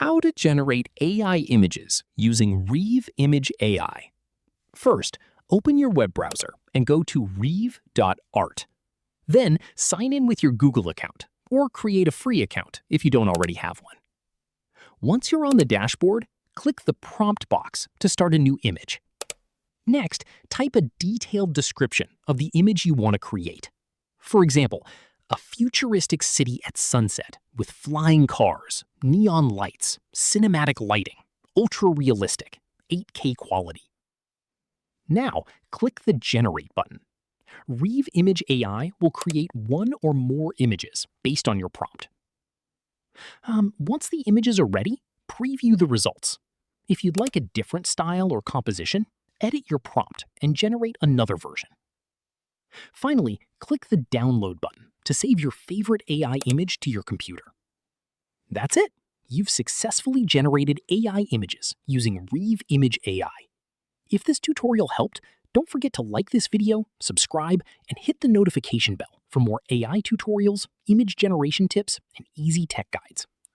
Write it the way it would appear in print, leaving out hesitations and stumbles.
How to generate AI images using Reve Image AI. First, open your web browser and go to reve.art. Then sign in with your Google account or create a free account if you don't already have one. Once you're on the dashboard, click the prompt box to start a new image. Next, type a detailed description of the image you want to create. For example, a futuristic city at sunset with flying cars, neon lights, cinematic lighting, ultra-realistic, 8K quality. Now, click the Generate button. Reve Image AI will create one or more images based on your prompt. Once the images are ready, preview the results. If you'd like a different style or composition, edit your prompt and generate another version. Finally, click the Download button to save your favorite AI image to your computer. That's it! You've successfully generated AI images using Reve Image AI. If this tutorial helped, don't forget to like this video, subscribe, and hit the notification bell for more AI tutorials, image generation tips, and easy tech guides.